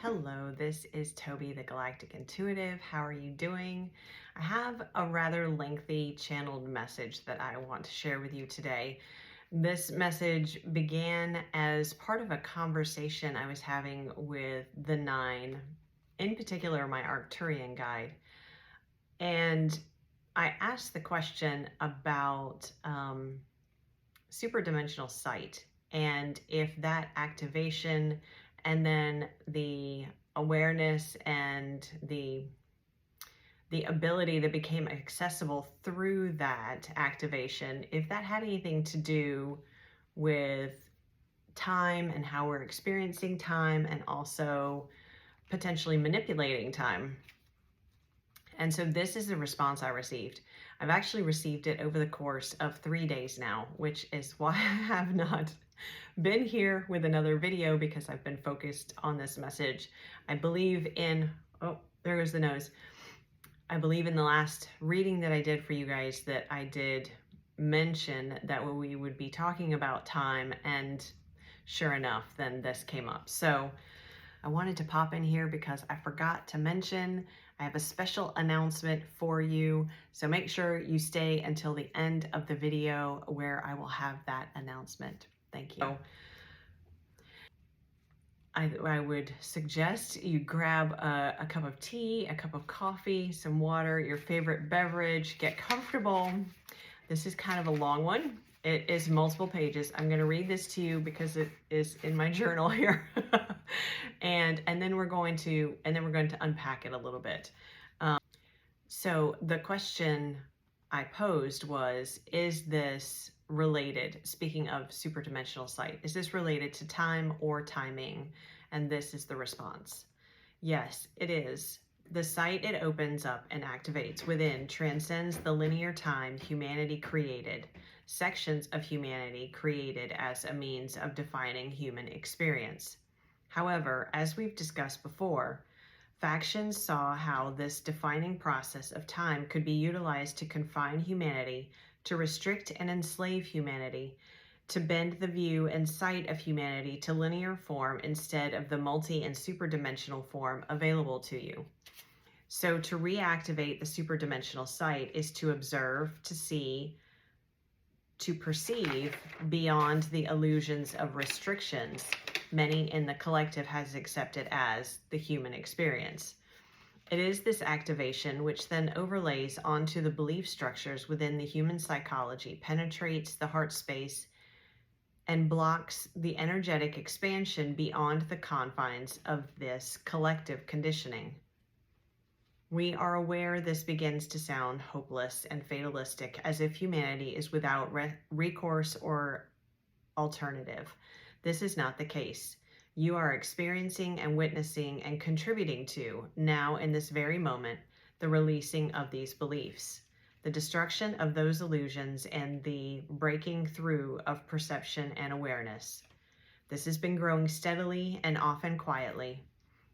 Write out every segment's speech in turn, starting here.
Hello, this is Toby, the Galactic Intuitive. How are you doing? I have a rather lengthy channeled message that I want to share with you today. This message began as part of a conversation I was having with the Nine, in particular my Arcturian guide. And I asked the question about superdimensional sight and if that activation and then the awareness and the ability that became accessible through that activation, if that had anything to do with time and how we're experiencing time and also potentially manipulating time. And so this is the response I received. I've actually received it over the course of 3 days now, which is why I have not been here with another video, because I've been focused on this message. I believe in, oh, there goes the nose. I believe in the last reading that I did for you guys that I did mention that we would be talking about time, and sure enough, then this came up. So I wanted to pop in here because I forgot to mention I have a special announcement for you. So make sure you stay until the end of the video where I will have that announcement. Thank you. I would suggest you grab a cup of tea, a cup of coffee, some water, your favorite beverage, get comfortable. This is kind of a long one. It is multiple pages. I'm going to read this to you because it is in my journal here. and then we're going to unpack it a little bit. So the question I posed was, is this related, speaking of superdimensional sight, is this related to time or timing? And this is the response. Yes, it is. The sight it opens up and activates within transcends the linear time humanity created, sections of humanity created as a means of defining human experience. However, as we've discussed before, factions saw how this defining process of time could be utilized to confine humanity, to restrict and enslave humanity, to bend the view and sight of humanity to linear form instead of the multi- and superdimensional form available to you. So to reactivate the superdimensional sight is to observe, to see, to perceive beyond the illusions of restrictions many in the collective has accepted as the human experience. It is this activation which then overlays onto the belief structures within the human psychology, penetrates the heart space, and blocks the energetic expansion beyond the confines of this collective conditioning. We are aware this begins to sound hopeless and fatalistic, as if humanity is without recourse or alternative. This is not the case. You are experiencing and witnessing and contributing to, now in this very moment, the releasing of these beliefs, the destruction of those illusions, and the breaking through of perception and awareness. This has been growing steadily and often quietly.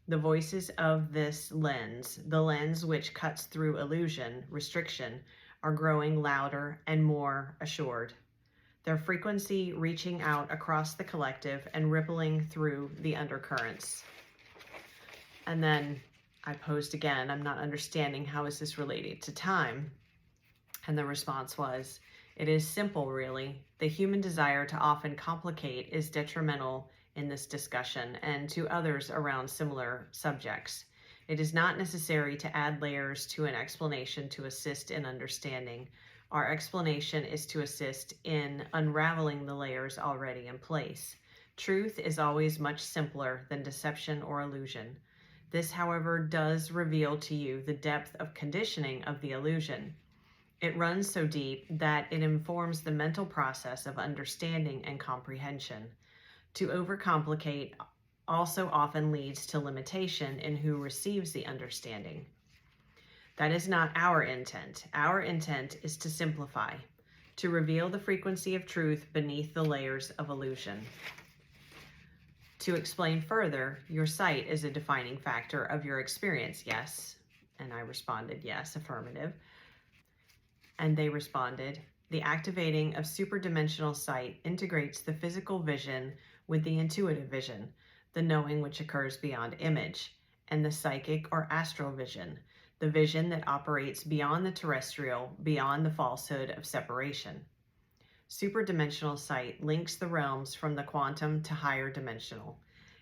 The voices of this lens, the lens which cuts through illusion, restriction, are growing louder and more assured, their frequency reaching out across the collective and rippling through the undercurrents. And then I posed again, I'm not understanding, how is this related to time? And the response was, it is simple, really. The human desire to often complicate is detrimental in this discussion and to others around similar subjects. It is not necessary to add layers to an explanation to assist in understanding. Our explanation is to assist in unraveling the layers already in place. Truth is always much simpler than deception or illusion. This, however, does reveal to you the depth of conditioning of the illusion. It runs so deep that it informs the mental process of understanding and comprehension. To overcomplicate also often leads to limitation in who receives the understanding. That is not our intent. Our intent is to simplify, to reveal the frequency of truth beneath the layers of illusion. To explain further, your sight is a defining factor of your experience, yes? And I responded, yes, affirmative. And they responded, the activating of superdimensional sight integrates the physical vision with the intuitive vision. the knowing which occurs beyond image, and the psychic or astral vision, the vision that operates beyond the terrestrial, beyond the falsehood of separation. Superdimensional sight links the realms from the quantum to higher dimensional.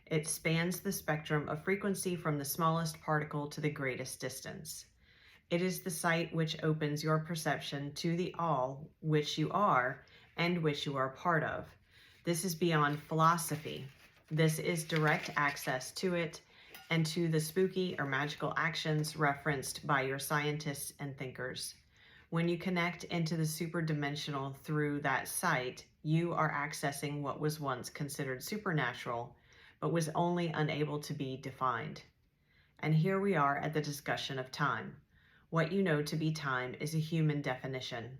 It spans the spectrum of frequency from the smallest particle to the greatest distance. It is the sight which opens your perception to the all which you are and which you are part of. This is beyond philosophy. This is direct access to it and to the spooky or magical actions referenced by your scientists and thinkers. When you connect into the superdimensional through that sight, you are accessing what was once considered supernatural, but was only unable to be defined. And here we are at the discussion of time. What you know to be time is a human definition.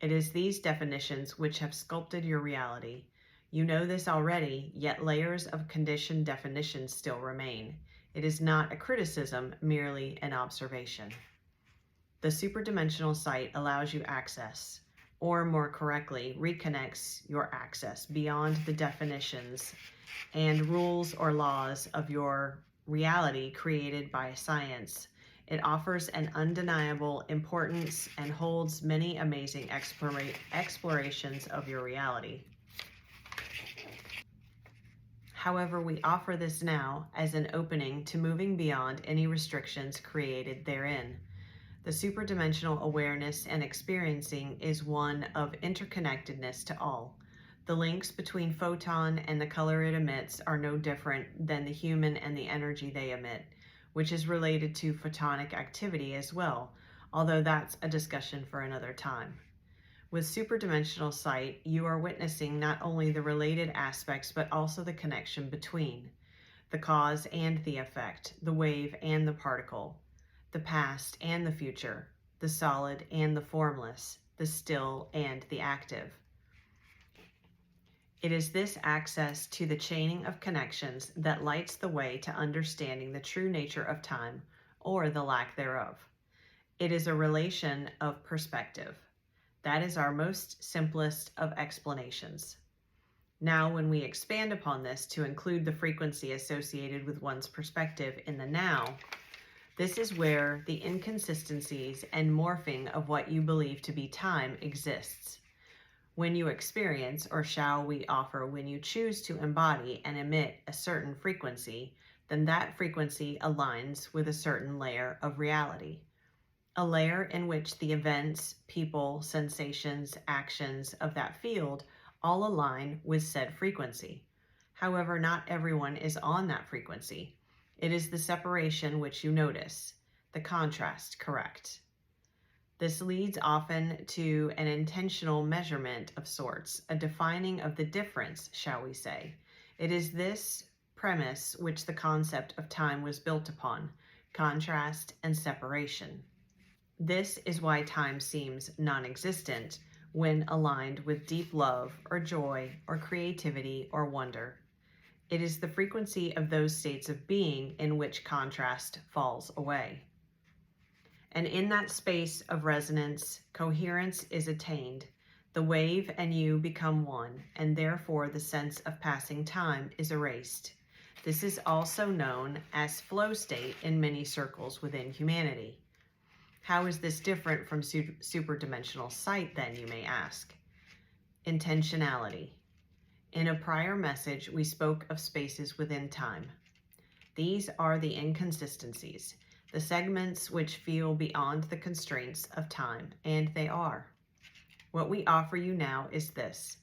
It is these definitions which have sculpted your reality. You know this already, yet layers of conditioned definitions still remain. It is not a criticism, merely an observation. The superdimensional sight allows you access, or more correctly, reconnects your access beyond the definitions and rules or laws of your reality created by science. It offers an undeniable importance and holds many amazing explorations of your reality. However, we offer this now as an opening to moving beyond any restrictions created therein. The superdimensional awareness and experiencing is one of interconnectedness to all. The links between photon and the color it emits are no different than the human and the energy they emit, which is related to photonic activity as well, although that's a discussion for another time. With superdimensional sight, you are witnessing not only the related aspects, but also the connection between the cause and the effect, the wave and the particle, the past and the future, the solid and the formless, the still and the active. It is this access to the chaining of connections that lights the way to understanding the true nature of time, or the lack thereof. It is a relation of perspective. That is our most simplest of explanations. Now, when we expand upon this to include the frequency associated with one's perspective in the now, this is where the inconsistencies and morphing of what you believe to be time exists. When you experience, or shall we offer, when you choose to embody and emit a certain frequency, then that frequency aligns with a certain layer of reality. A layer in which the events, people, sensations, actions of that field all align with said frequency. However, not everyone is on that frequency. It is the separation which you notice, the contrast, correct. This leads often to an intentional measurement of sorts, a defining of the difference, shall we say. It is this premise which the concept of time was built upon, contrast and separation. This is why time seems non-existent when aligned with deep love or joy or creativity or wonder. It is the frequency of those states of being in which contrast falls away. And in that space of resonance, coherence is attained. The wave and you become one, and therefore the sense of passing time is erased. This is also known as flow state in many circles within humanity. How is this different from superdimensional sight, then, you may ask? Intentionality. In a prior message, we spoke of spaces within time. These are the inconsistencies, the segments which feel beyond the constraints of time, and they are. What we offer you now is this.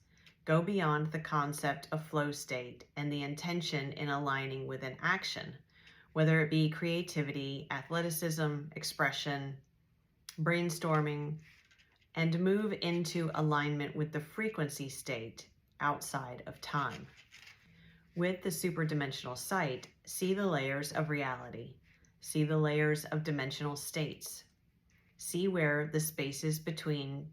Go beyond the concept of flow state and the intention in aligning with an action, whether it be creativity, athleticism, expression, brainstorming, and move into alignment with the frequency state outside of time. With the superdimensional sight, see the layers of reality. See the layers of dimensional states. See where the spaces between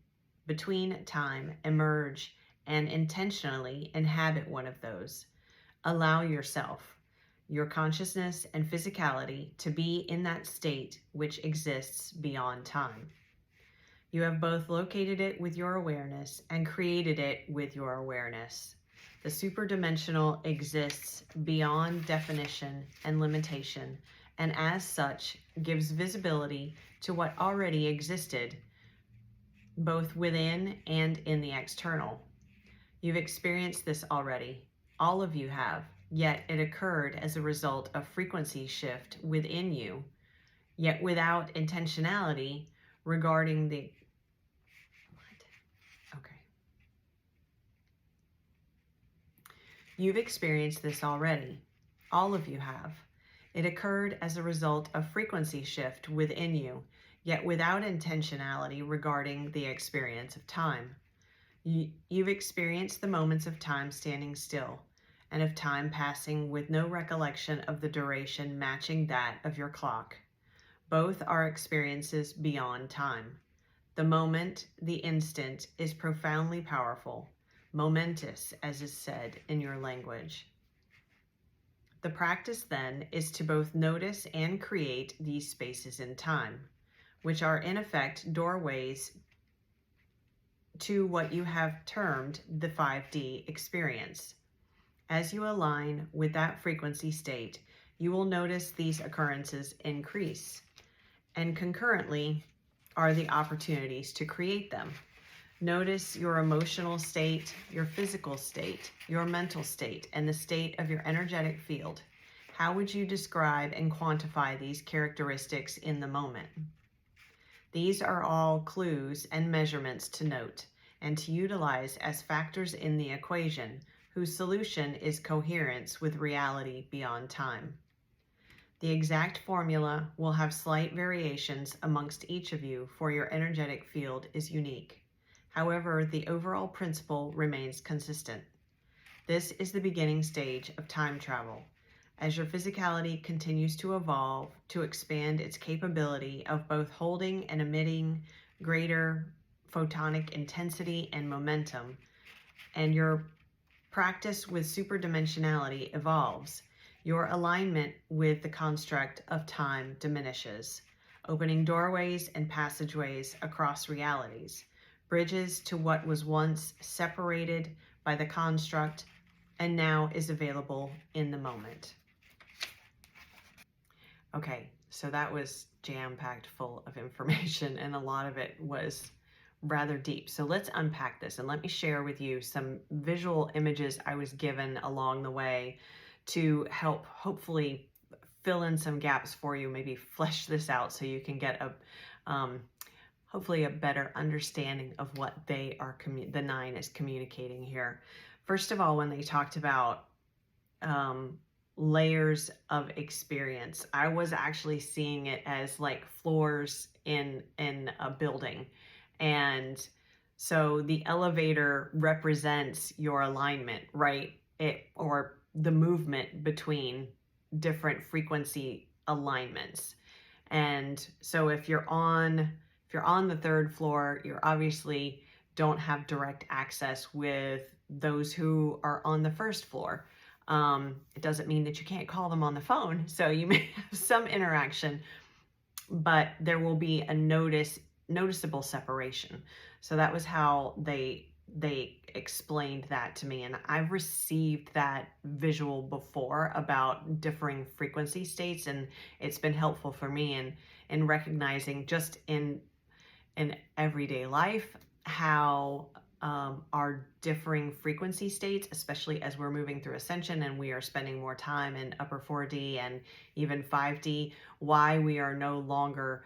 time emerge and intentionally inhabit one of those. Allow yourself, your consciousness and physicality to be in that state which exists beyond time. You have both located it with your awareness and created it with your awareness. The superdimensional exists beyond definition and limitation, and as such gives visibility to what already existed, both within and in the external. You've experienced this already. All of you have, yet it occurred as a result of frequency shift within you, yet without intentionality regarding the... What? Okay. You've experienced this already. All of you have. It occurred as a result of frequency shift within you, yet without intentionality regarding the experience of time. You've experienced the moments of time standing still, and of time passing with no recollection of the duration matching that of your clock. Both are experiences beyond time. The moment, the instant, is profoundly powerful, momentous, as is said in your language. The practice then is to both notice and create these spaces in time, which are in effect doorways to what you have termed the 5D experience. As you align with that frequency state, you will notice these occurrences increase, and concurrently are the opportunities to create them. Notice your emotional state, your physical state, your mental state, and the state of your energetic field. How would you describe and quantify these characteristics in the moment? These are all clues and measurements to note and to utilize as factors in the equation, whose solution is coherence with reality beyond time. The exact formula will have slight variations amongst each of you, for your energetic field is unique. However, the overall principle remains consistent. This is the beginning stage of time travel. As your physicality continues to evolve, to expand its capability of both holding and emitting greater photonic intensity and momentum, and your practice with superdimensionality evolves, your alignment with the construct of time diminishes, opening doorways and passageways across realities, bridges to what was once separated by the construct and now is available in the moment. Okay, so that was jam-packed full of information, and a lot of it was rather deep. So let's unpack this, and let me share with you some visual images I was given along the way to help hopefully fill in some gaps for you, maybe flesh this out so you can get a hopefully a better understanding of what they are the 9 is communicating here. First of all, when they talked about layers of experience, I was actually seeing it as like floors in a building. And so the elevator represents your alignment, right? Or the movement between different frequency alignments. And so if you're on the 3rd floor, you obviously don't have direct access with those who are on the 1st floor. It doesn't mean that you can't call them on the phone, so you may have some interaction, but there will be a noticeable separation. So that was how they explained that to me, and I've received that visual before about differing frequency states, and it's been helpful for me in recognizing just in everyday life how our differing frequency states, especially as we're moving through ascension and we are spending more time in upper 4D and even 5D, why we are no longer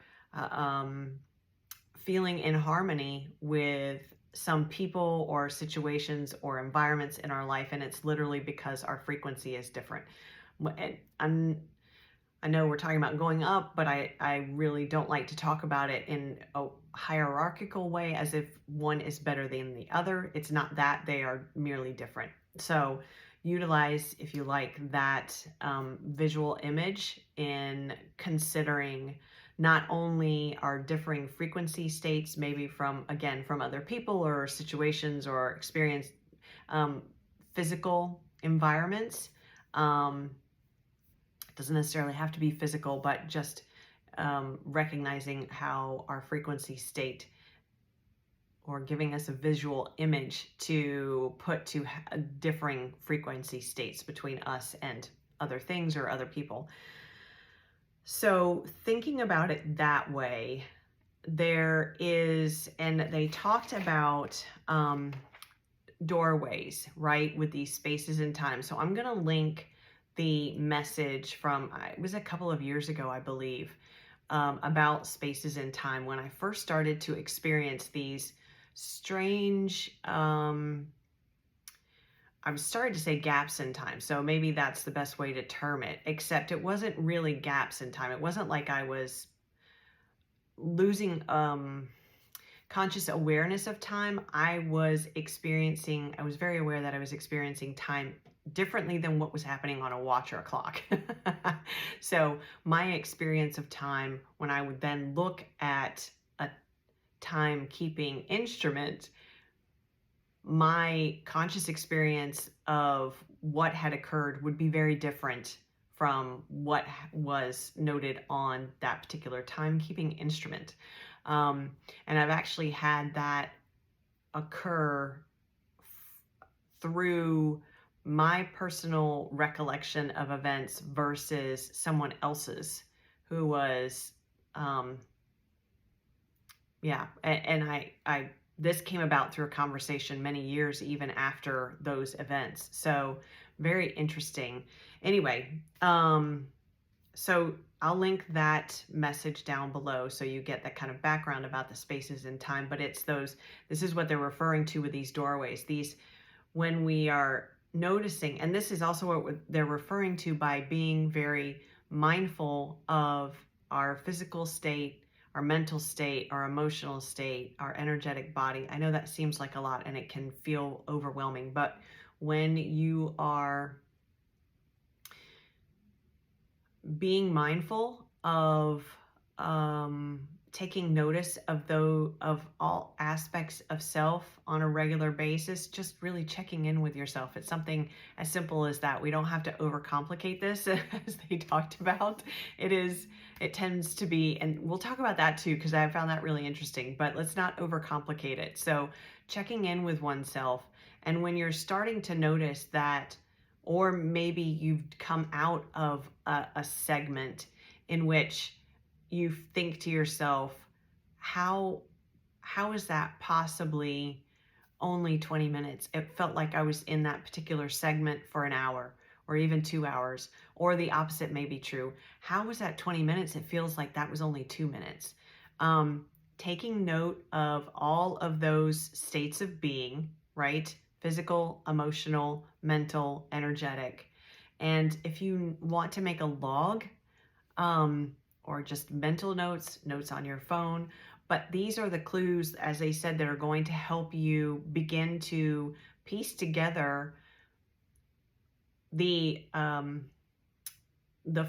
feeling in harmony with some people or situations or environments in our life, and it's literally because our frequency is different. I know we're talking about going up, but I really don't like to talk about it in a hierarchical way as if one is better than the other. It's not that, they are merely different. So utilize, if you like, that visual image in considering not only our differing frequency states, maybe from other people or situations or experience, physical environments. Doesn't necessarily have to be physical, but just recognizing how our frequency state or giving us a visual image to put to differing frequency states between us and other things or other people. So thinking about it that way, there is, and they talked about doorways, right, with these spaces in time. So I'm going to link the message from, it was a couple of years ago, I believe, about spaces in time when I first started to experience these strange, I'm starting to say gaps in time, so maybe that's the best way to term it, except it wasn't really gaps in time. It wasn't like I was losing conscious awareness of time. I was very aware that I was experiencing time differently than what was happening on a watch or a clock. So my experience of time, when I would then look at a timekeeping instrument, my conscious experience of what had occurred would be very different from what was noted on that particular timekeeping instrument. And I've actually had that occur through my personal recollection of events versus someone else's who was, this came about through a conversation many years even after those events. So very interesting. Anyway, so I'll link that message down below so you get that kind of background about the spaces in time. But this is what they're referring to with these doorways. When we are noticing, and this is also what they're referring to by being very mindful of our physical state, our mental state, our emotional state, our energetic body. I know that seems like a lot and it can feel overwhelming, but when you are being mindful of taking notice of all aspects of self on a regular basis, just really checking in with yourself. It's something as simple as that. We don't have to overcomplicate this, as they talked about. It tends to be, and we'll talk about that too, because I found that really interesting, but let's not overcomplicate it. So checking in with oneself, and when you're starting to notice that, or maybe you've come out of a segment in which you think to yourself, how is that possibly only 20 minutes? It felt like I was in that particular segment for an hour or even 2 hours, or the opposite may be true. How was that 20 minutes? It feels like that was only 2 minutes. Taking note of all of those states of being, right? Physical, emotional, mental, energetic. And if you want to make a log, or just mental notes on your phone, but these are the clues, as they said, that are going to help you begin to piece together the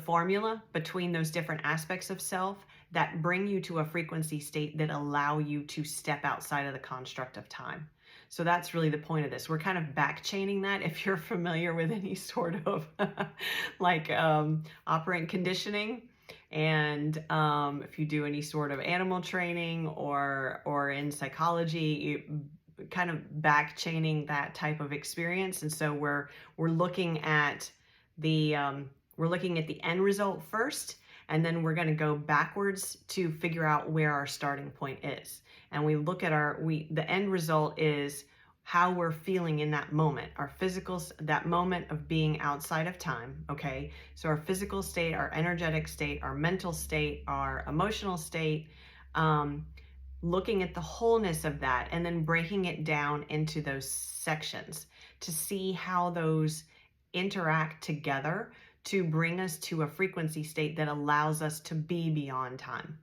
formula between those different aspects of self that bring you to a frequency state that allow you to step outside of the construct of time. So that's really the point of this. We're kind of back chaining that. If you're familiar with any sort of like operant conditioning, and if you do any sort of animal training or in psychology, you kind of back chaining that type of experience. And so we're looking at the end result first, and then we're going to go backwards to figure out where our starting point is. And we look at the end result is how we're feeling in that moment, our physical, that moment of being outside of time. Okay. So our physical state, our energetic state, our mental state, our emotional state, looking at the wholeness of that, and then breaking it down into those sections to see how those interact together to bring us to a frequency state that allows us to be beyond time.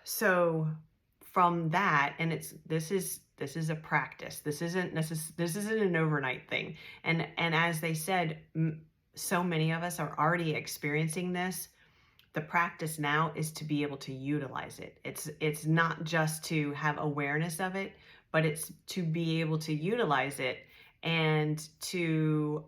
So from that, and this is a practice. This isn't an overnight thing. And as they said, so many of us are already experiencing this. The practice now is to be able to utilize it. It's not just to have awareness of it, but it's to be able to utilize it and to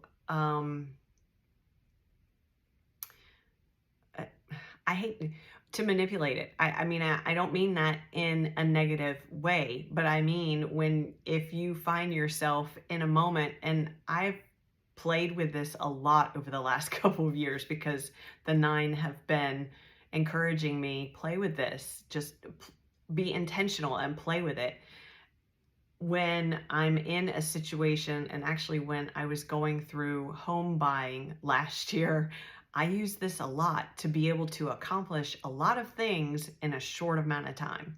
I hate to manipulate it. I mean, I don't mean that in a negative way, but I mean if you find yourself in a moment, and I've played with this a lot over the last couple of years because the 9 have been encouraging me, play with this, just be intentional and play with it. When I'm in a situation, and actually when I was going through home buying last year, I used this a lot to be able to accomplish a lot of things in a short amount of time.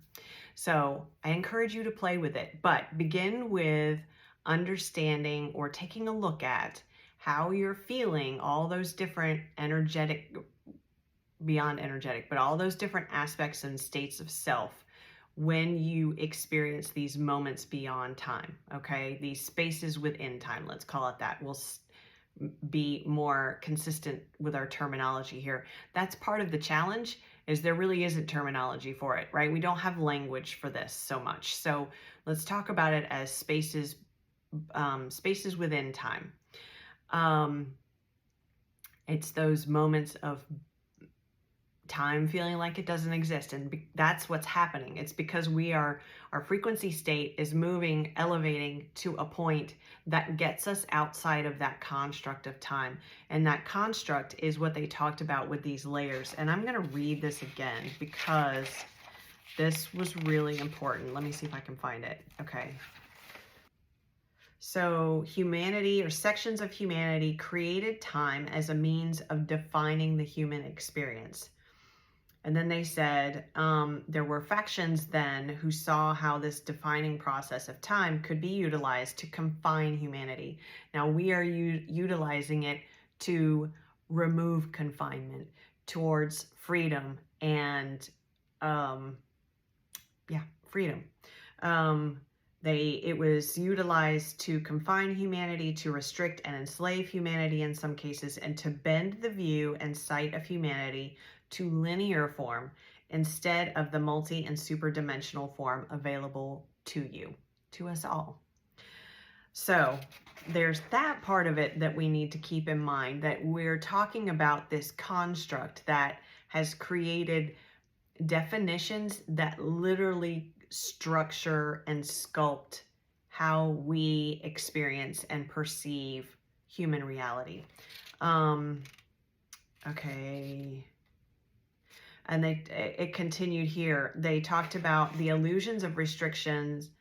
So I encourage you to play with it, but begin with understanding or taking a look at how you're feeling, all those different energetic, beyond energetic, but all those different aspects and states of self when you experience these moments beyond time, okay? These spaces within time, let's call it that. We'll be more consistent with our terminology here. That's part of the challenge, is there really isn't terminology for it, right? We don't have language for this so much. So let's talk about it as spaces, spaces within time. It's those moments of time feeling like it doesn't exist, and that's what's happening. It's because our frequency state is moving, elevating to a point that gets us outside of that construct of time, and that construct is what they talked about with these layers. And I'm going to read this again because this was really important. Let me see if I can find it. Okay. So humanity, or sections of humanity, created time as a means of defining the human experience. And then they said there were factions then who saw how this defining process of time could be utilized to confine humanity. Now we are utilizing it to remove confinement towards freedom and, freedom. It was utilized to confine humanity, to restrict and enslave humanity in some cases, and to bend the view and sight of humanity to linear form instead of the multi and super dimensional form available to you, to us all. So there's that part of it that we need to keep in mind, that we're talking about this construct that has created definitions that literally structure and sculpt how we experience and perceive human reality. Okay. And it continued here. They talked about the illusions of restrictions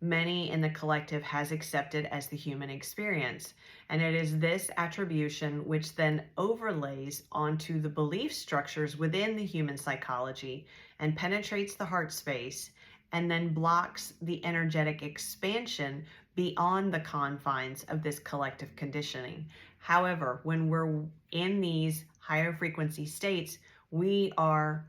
many in the collective has accepted as the human experience. And it is this attribution which then overlays onto the belief structures within the human psychology and penetrates the heart space, and then blocks the energetic expansion beyond the confines of this collective conditioning. However, when we're in these higher frequency states, we are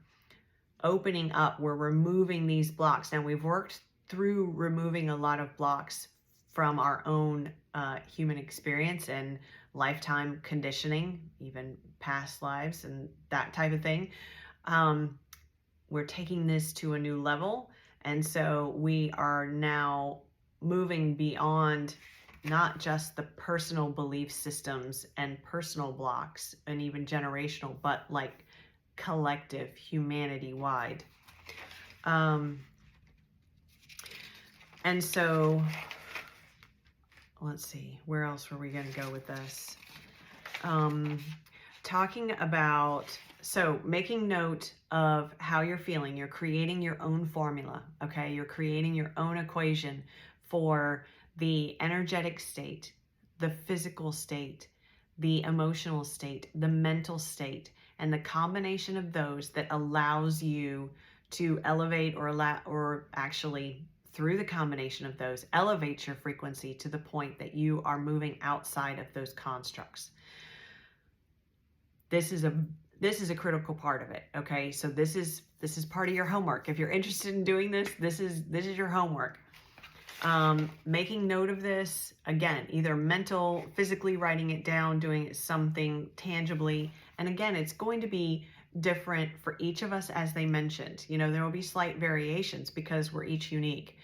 opening up, we're removing these blocks. Now, we've worked through removing a lot of blocks from our own human experience and lifetime conditioning, even past lives and that type of thing. We're taking this to a new level. And so we are now moving beyond not just the personal belief systems and personal blocks and even generational, but like collective, humanity-wide. And so, let's see, where else were we going to go with this? Talking about, so making note of how you're feeling. You're creating your own formula, okay? You're creating your own equation for the energetic state, the physical state, the emotional state, the mental state, and the combination of those that allows you to elevate or actually through the combination of those, elevate your frequency to the point that you are moving outside of those constructs. This is a critical part of it, okay? So this is part of your homework. If you're interested in doing this, this is your homework. Making note of this, again, either mental, physically writing it down, doing something tangibly. And again, it's going to be different for each of us, as they mentioned. You know, there will be slight variations because we're each unique.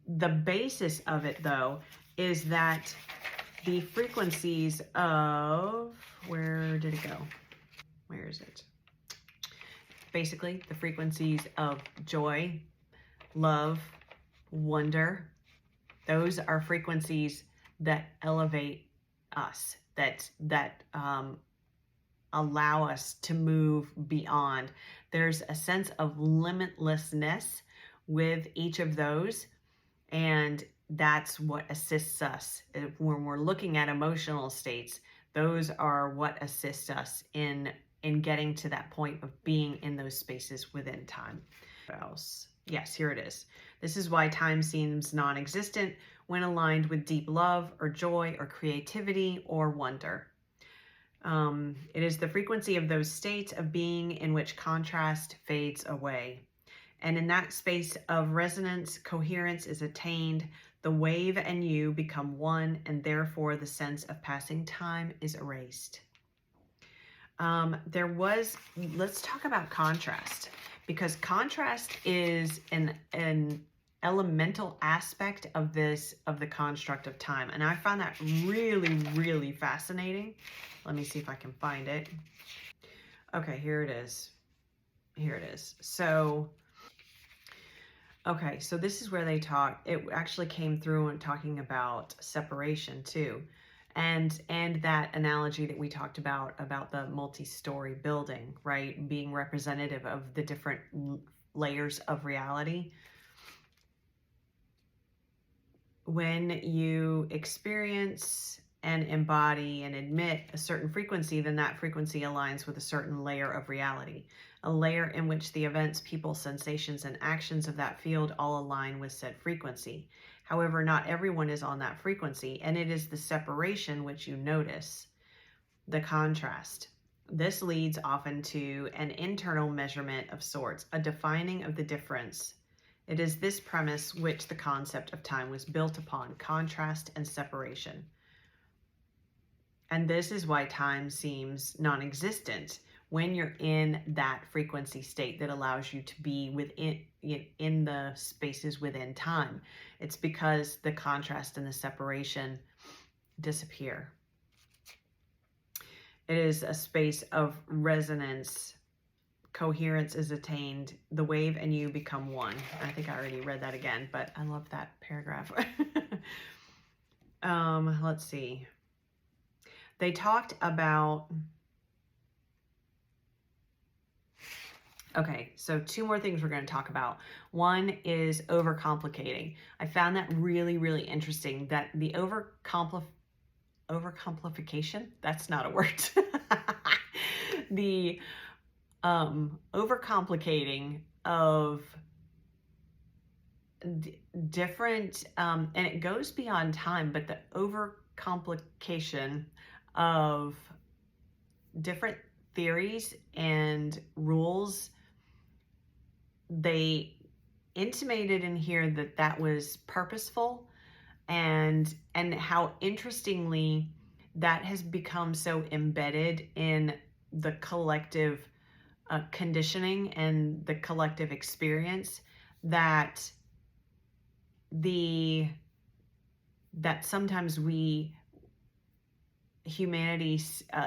The basis of it, though, is that the frequencies of, where did it go? Where is it? basically the frequencies of joy, love, wonder. Those are frequencies that elevate us, that allow us to move beyond. There's a sense of limitlessness with each of those, and that's what assists us when we're looking at emotional states. Those are what assist us in getting to that point of being in those spaces within time. What else? Yes, here it is. This is why time seems non-existent when aligned with deep love or joy or creativity or wonder. It is the frequency of those states of being in which contrast fades away. And in that space of resonance, coherence is attained. The wave and you become one, and therefore the sense of passing time is erased. Let's talk about contrast, because contrast is an elemental aspect of the construct of time. And I found that really, really fascinating. Let me see if I can find it. Okay, here it is. Here it is. So, okay, so this is where they talk. It actually came through and talking about separation too. And that analogy that we talked about the multi-story building, right? Being representative of the different layers of reality. When you experience and embody and admit a certain frequency, then that frequency aligns with a certain layer of reality, a layer in which the events, people, sensations, and actions of that field all align with said frequency. However, not everyone is on that frequency, and it is the separation which you notice, the contrast. This leads often to an internal measurement of sorts, a defining of the difference. It is this premise which the concept of time was built upon, contrast and separation. And this is why time seems non-existent when you're in that frequency state that allows you to be in the spaces within time. It's because the contrast and the separation disappear. It is a space of resonance. Coherence is attained. The wave and you become one. I think I already read that again, but I love that paragraph. Let's see. They talked about... Okay, so two more things we're going to talk about. One is overcomplicating. I found that really, really interesting, that the overcomplification, that's not a word. The overcomplicating of different, and it goes beyond time, but the overcomplication of different theories and rules. They intimated in here that that was purposeful, and how interestingly that has become so embedded in the collective conditioning and the collective experience that sometimes humanity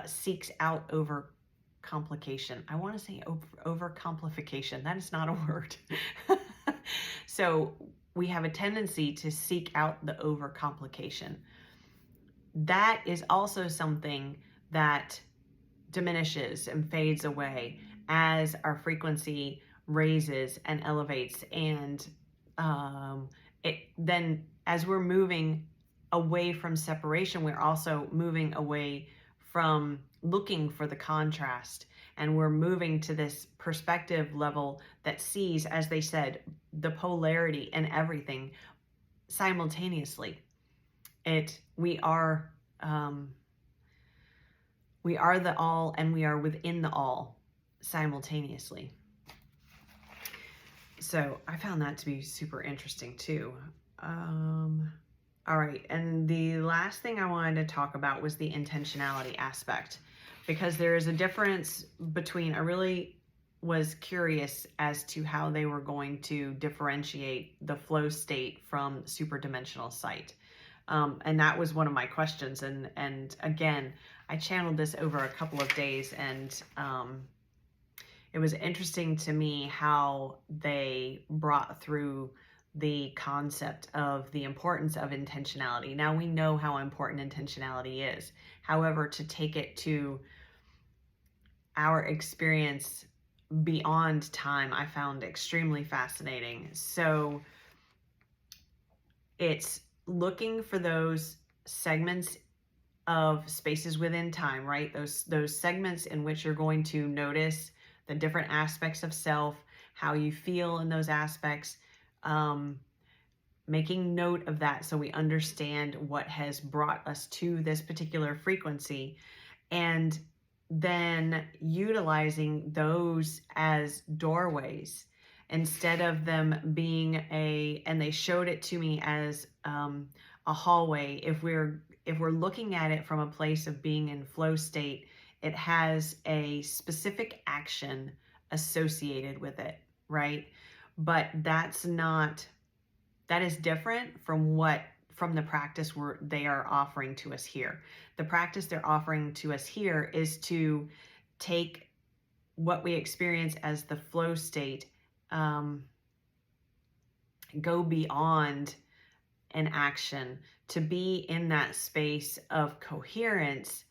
seeks out over complication. I want to say overcomplification. That is not a word. So we have a tendency to seek out the overcomplication. That is also something that diminishes and fades away as our frequency raises and elevates. And then as we're moving away from separation, we're also moving away from looking for the contrast, and we're moving to this perspective level that sees, as they said, the polarity in everything simultaneously. We are the all, and we are within the all simultaneously. So I found that to be super interesting too. All right, and the last thing I wanted to talk about was the intentionality aspect, because there is a difference between, I really was curious as to how they were going to differentiate the flow state from superdimensional sight. And that was one of my questions. And again, I channeled this over a couple of days, and it was interesting to me how they brought through the concept of the importance of intentionality. Now we know how important intentionality is. However, to take it to our experience beyond time, I found extremely fascinating. So it's looking for those segments of spaces within time, right? Those segments in which you're going to notice the different aspects of self, how you feel in those aspects, making note of that so we understand what has brought us to this particular frequency, and then utilizing those as doorways instead of them being and they showed it to me as a hallway. If we're looking at it from a place of being in flow state, it has a specific action associated with it, right? But that is different from the practice they are offering to us here. The practice they're offering to us here is to take what we experience as the flow state, go beyond an action, to be in that space of coherence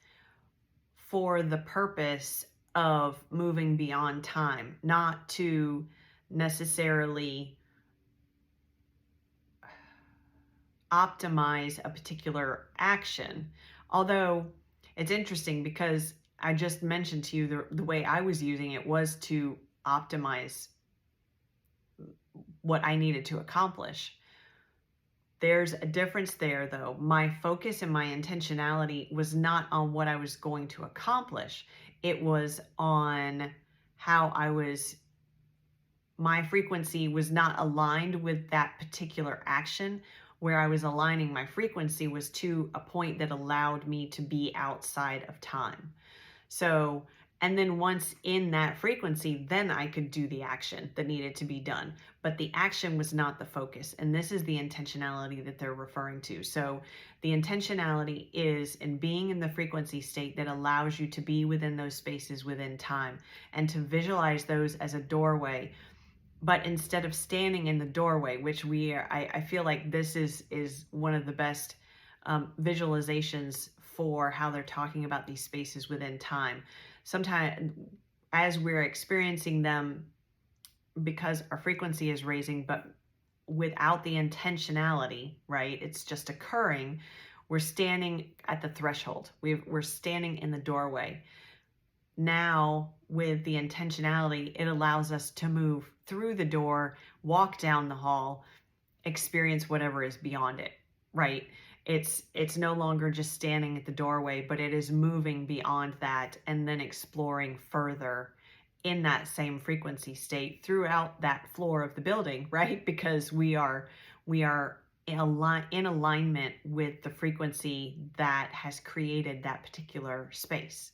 for the purpose of moving beyond time, not to necessarily optimize a particular action. Although it's interesting because I just mentioned to you the way I was using it was to optimize what I needed to accomplish. There's a difference there, though. My focus and my intentionality was not on what I was going to accomplish. It was on how my frequency was not aligned with that particular action. Where I was aligning my frequency was to a point that allowed me to be outside of time. So, and then once in that frequency, then I could do the action that needed to be done. But the action was not the focus. And this is the intentionality that they're referring to. So the intentionality is in being in the frequency state that allows you to be within those spaces within time and to visualize those as a doorway. But instead of standing in the doorway, which I feel like this is one of the best visualizations for how they're talking about these spaces within time. Sometimes as we're experiencing them, because our frequency is raising, but without the intentionality, right? It's just occurring. We're standing at the threshold. We're standing in the doorway. Now, with the intentionality, it allows us to move through the door, walk down the hall, experience whatever is beyond it, right? It's no longer just standing at the doorway, but it is moving beyond that and then exploring further in that same frequency state throughout that floor of the building, right? Because we are in alignment with the frequency that has created that particular space.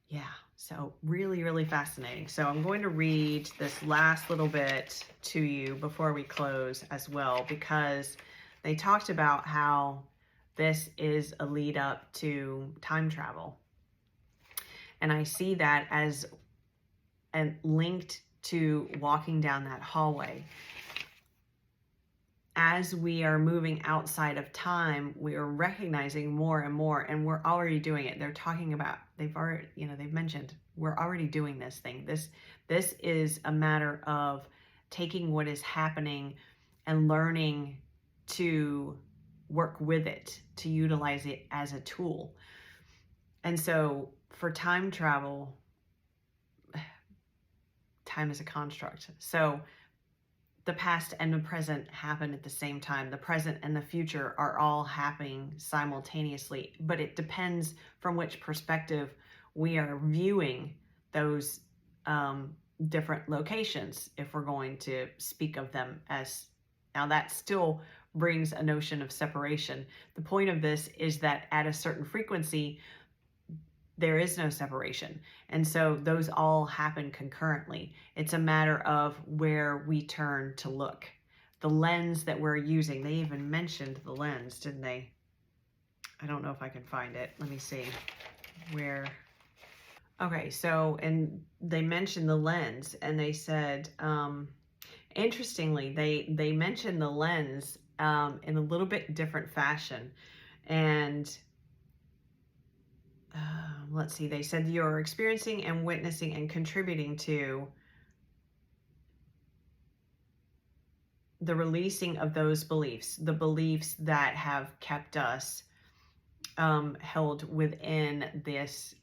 Yeah, so really, really fascinating. So I'm going to read this last little bit to you before we close as well, because they talked about how this is a lead up to time travel. And I see that as linked to walking down that hallway. As we are moving outside of time, we are recognizing more and more, and we're already doing it. They're talking about, they've mentioned, we're already doing this thing. This is a matter of taking what is happening and learning to work with it, to utilize it as a tool. And so for time travel, time is a construct. So the past and the present happen at the same time. The present and the future are all happening simultaneously, but it depends from which perspective we are viewing those different locations, if we're going to speak of them as. Now that still brings a notion of separation. The point of this is that at a certain frequency, there is no separation. And so those all happen concurrently. It's a matter of where we turn to look. The lens that we're using, they even mentioned the lens, didn't they? I don't know if I can find it. Let me see. Where? Okay, so, and they mentioned the lens, and they said, interestingly, they mentioned the lens in a little bit different fashion. And let's see, they said you're experiencing and witnessing and contributing to the releasing of those beliefs, the beliefs that have kept us held within this,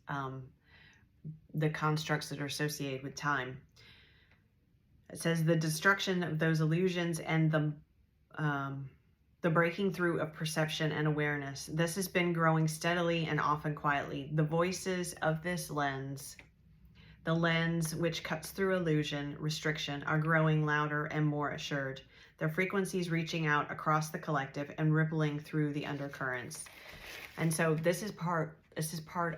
the constructs that are associated with time. It says the destruction of those illusions and the breaking through of perception and awareness. This has been growing steadily and often quietly. The voices of this lens, the lens which cuts through illusion, restriction, are growing louder and more assured. Their frequencies reaching out across the collective and rippling through the undercurrents. And so this is part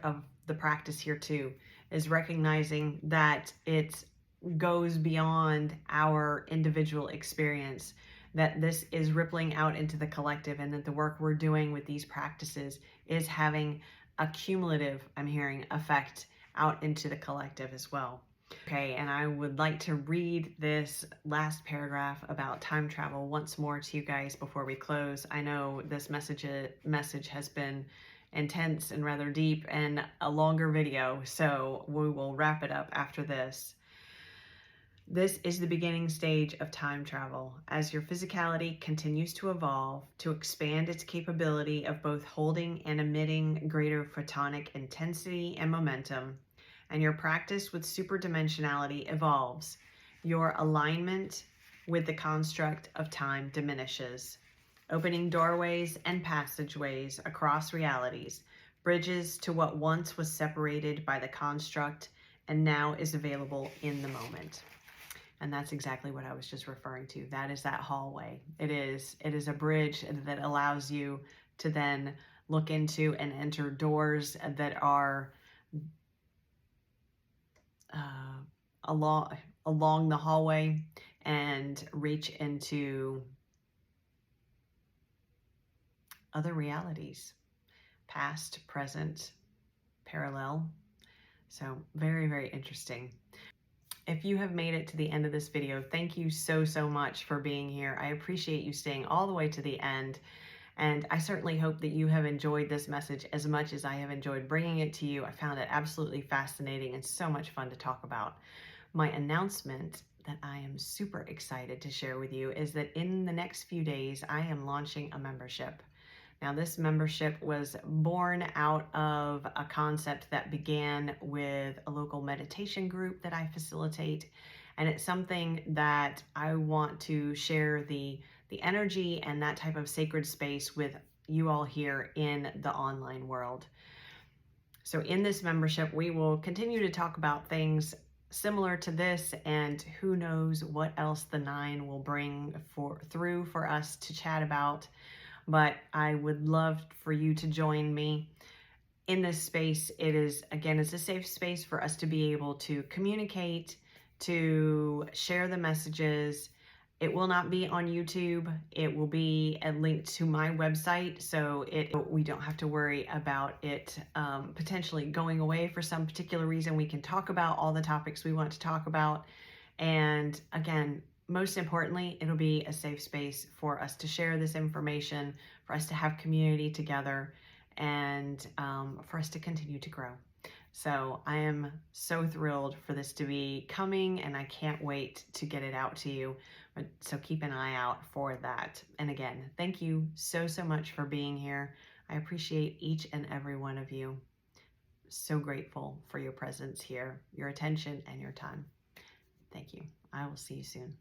of the practice here too, is recognizing that it goes beyond our individual experience, that this is rippling out into the collective, and that the work we're doing with these practices is having a cumulative, I'm hearing, effect out into the collective as well. Okay, and I would like to read this last paragraph about time travel once more to you guys before we close. I know this message has been intense and rather deep and a longer video, so we will wrap it up after this. This is the beginning stage of time travel. As your physicality continues to evolve, to expand its capability of both holding and emitting greater photonic intensity and momentum, and your practice with superdimensionality evolves, your alignment with the construct of time diminishes, opening doorways and passageways across realities, bridges to what once was separated by the construct and now is available in the moment. And that's exactly what I was just referring to. That is that hallway. It is a bridge that allows you to then look into and enter doors that are along the hallway and reach into other realities, past, present, parallel. So very, very interesting. If you have made it to the end of this video, thank you so much for being here. I appreciate you staying all the way to the end. And I certainly hope that you have enjoyed this message as much as I have enjoyed bringing it to you. I found it absolutely fascinating and so much fun to talk about. My announcement that I am super excited to share with you is that in the next few days, I am launching a membership. Now, this membership was born out of a concept that began with a local meditation group that I facilitate. And it's something that I want to share the energy and that type of sacred space with you all here in the online world. So in this membership, we will continue to talk about things similar to this, and who knows what else the 9 will bring through for us to chat about. But I would love for you to join me in this space. It is, again, it's a safe space for us to be able to communicate, to share the messages. It will not be on YouTube. It will be a link to my website, so we don't have to worry about it potentially going away for some particular reason. We can talk about all the topics we want to talk about. And again, most importantly, it'll be a safe space for us to share this information, for us to have community together, and for us to continue to grow. So I am so thrilled for this to be coming, and I can't wait to get it out to you. So keep an eye out for that. And again, thank you so much for being here. I appreciate each and every one of you. So grateful for your presence here, your attention, and your time. Thank you. I will see you soon.